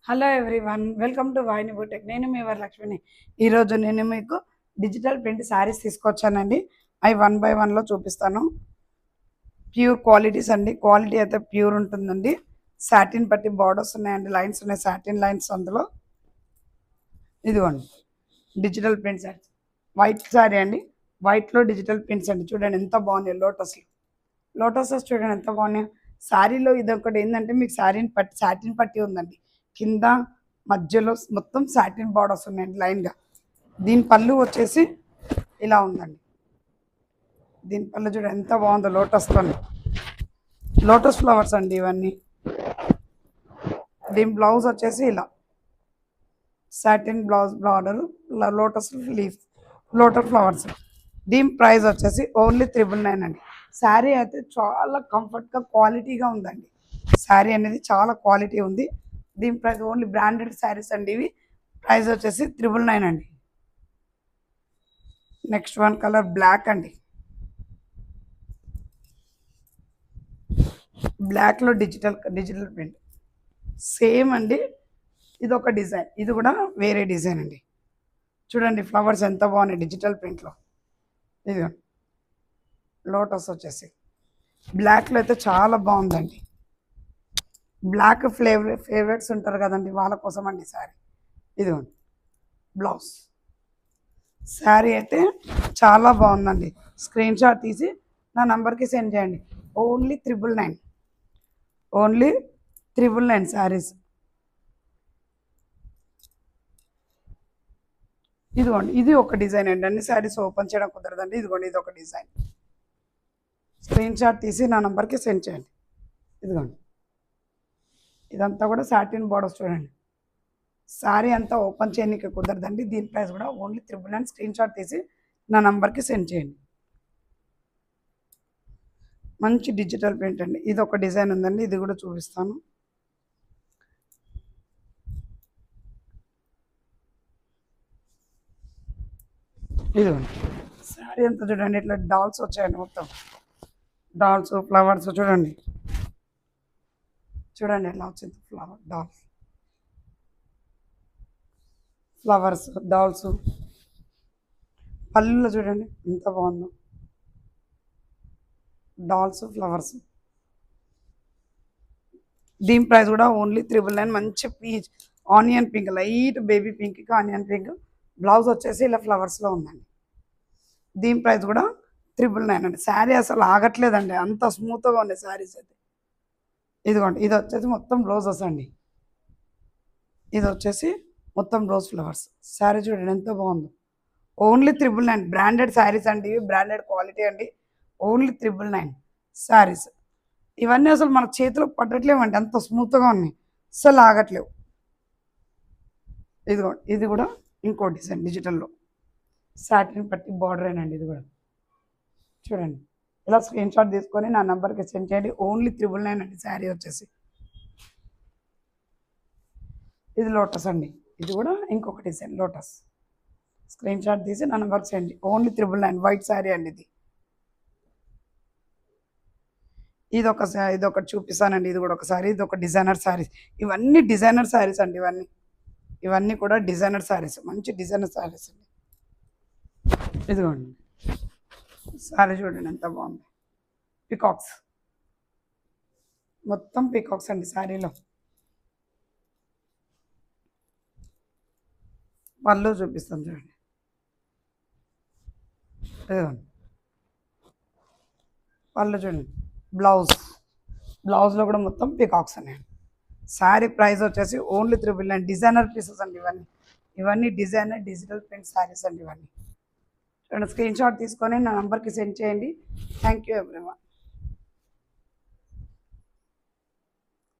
Hello everyone, welcome to వాయిని B Tech. నేను మీ వరలక్ష్మిని. ఈరోజు నేను మీకు డిజిటల్ ప్రింట్ శారీస్ తీసుకొచ్చానండి. అవి 1 by 1లో చూపిస్తాను. ప్యూర్ క్వాలిటీస్ అండి. క్వాలిటీ అయితే ప్యూర్ ఉంటుందండి. సాటిన్ పట్టి బార్డర్స్ ఉన్నాయండి, లైన్స్ ఉన్నాయి, సాటిన్ లైన్స్. అందులో ఇదిగోండి డిజిటల్ ప్రింట్స్ అండి. వైట్ శారీ అండి, వైట్లో డిజిటల్ ప్రింట్స్ అండి. చూడండి ఎంత బాగున్నాయి. లోటసెస్ చూడండి ఎంత బాగున్నాయి. శారీలో ఇదొకటి ఏంటంటే మీకు సాటిన్ పట్టి ఉందండి. కింద మధ్యలో మొత్తం సాటిన్ బార్డర్స్ ఉన్నాయండి లైన్గా. దీని పళ్ళు వచ్చేసి ఇలా ఉందండి. దీని పళ్ళు చూడండి ఎంత బాగుందో. లోటస్ ఫ్లవర్స్ అండి ఇవన్నీ. దీని బ్లౌజ్ వచ్చేసి ఇలా satin blouse border, lotus flowers. దీని ప్రైస్ వచ్చేసి ఓన్లీ 999 అండి. శారీ అయితే చాలా కంఫర్ట్గా క్వాలిటీగా ఉందండి. శారీ అనేది చాలా క్వాలిటీ ఉంది. దీని ప్రైస్ ఓన్లీ బ్రాండెడ్ శారీస్ అండి ఇవి. ప్రైస్ వచ్చేసి 999 అండి. నెక్స్ట్ వన్ కలర్ బ్లాక్ అండి. బ్లాక్లో డిజిటల్ ప్రింట్ సేమ్ అండి. ఇది ఒక డిజైన్, ఇది కూడా వేరే డిజైన్ అండి. చూడండి ఫ్లవర్స్ ఎంత బాగున్నాయి డిజిటల్ ప్రింట్లో. ఇది లోటస్ వచ్చేసి బ్లాక్లో అయితే చాలా బాగుందండి. బ్లాక్ ఫేవరెట్స్ ఉంటారు కదండి, వాళ్ళ కోసం అండి శారీ. ఇదిగోండి బ్లౌజ్. శారీ అయితే చాలా బాగుందండి. స్క్రీన్ షాట్ తీసి నా నంబర్కి సెండ్ చేయండి. ఓన్లీ 999 శారీస్. ఇదిగోండి ఇది ఒక డిజైన్ అండి. అన్ని శారీస్ ఓపెన్ చేయడం కుదరదండి. ఇదిగోండి ఇది ఒక డిజైన్. స్క్రీన్ షాట్ తీసి నా నంబర్కి సెండ్ చేయండి. ఇదిగోండి ఇదంతా కూడా సాటిన్ బార్డర్స్. చూడండి శారీ అంతా ఓపెన్ చేయడానికి కుదరదండి. దీని ప్రైస్ కూడా ఓన్లీ 999. స్క్రీన్ షాట్ తీసి నా నంబర్కి సెండ్ చేయండి. మంచి డిజిటల్ ప్రింట్ అండి. ఇది ఒక డిజైన్ ఉందండి, ఇది కూడా చూపిస్తాను. ఇదిగోండి శారీ అంతా చూడండి ఇట్లా డాల్స్ వచ్చాయండి. మొత్తం డాల్స్ ఫ్లవర్స్ చూడండి ఎలా వచ్చింది. Flowers dolls. పళ్ళులో చూడండి ఎంత బాగుందో. Dolls flowers. దీని ప్రైస్ కూడా ఓన్లీ 999. మంచి peach onion pink, light baby pink onion pink. Blouse వచ్చేసి ఇలా ఫ్లవర్స్లో ఉందండి. దీని ప్రైస్ కూడా 999 అండి. శారీ అసలు ఆగట్లేదండి, అంత స్మూత్గా ఉండే శారీస్ అయితే. ఇదిగోండి ఇది వచ్చేసి మొత్తం బ్లౌజెస్ అండి. ఇది వచ్చేసి మొత్తం రోజ్ ఫ్లవర్స్. శారీ చూడండి ఎంత బాగుందో. ఓన్లీ 999. బ్రాండెడ్ శారీస్ అండి ఇవి, బ్రాండెడ్ క్వాలిటీ అండి. ఓన్లీ 999 శారీస్. ఇవన్నీ అసలు మన చేతిలో పట్టట్లేవండి, అంత స్మూత్గా ఉన్నాయి, అసలు ఆగట్లేవు. ఇదిగోండి ఇది కూడా ఇంకో డిజైన్ డిజిటల్లో. సాటిన్ పట్టి బార్డర్ అండి ఇది కూడా. చూడండి ఇలా స్క్రీన్ షాట్ తీసుకొని నా నెంబర్కి సెండ్ చేయండి. ఓన్లీ 999 అండి శారీ వచ్చేసి. ఇది లోటస్ అండి, ఇది కూడా ఇంకొక డిజైన్ లోటస్. స్క్రీన్ షాట్ తీసి నా నెంబర్కి సెండ్. ఓన్లీ 999 వైట్ శారీ అండి ఇది. ఇదొకటి చూపిస్తానండి. ఇది కూడా ఒకసారి. ఇది ఒక డిజైనర్ శారీస్. ఇవన్నీ డిజైనర్ శారీస్ అండి. ఇవన్నీ కూడా డిజైనర్ శారీస్, మంచి డిజైనర్ శారీస్ అండి. ఇదిగోండి శారీ చూడండి ఎంత బాగుంది. పికాక్స్, మొత్తం పికాక్స్ అండి శారీలో. పళ్ళు చూపిస్తాను చూడండి. ఇదిగోండి పళ్ళు చూడండి. బ్లౌజ్లో కూడా మొత్తం పికాక్స్ అనేవి. శారీ ప్రైస్ వచ్చేసి ఓన్లీ 999. డిజైనర్ పీసెస్ అండి ఇవన్నీ డిజైనర్ డిజిటల్ ప్రింట్ శారీస్ అండి ఇవన్నీ. చూడండి స్క్రీన్ షాట్ తీసుకొని నా నెంబర్కి సెండ్ చేయండి. Thank you everyone.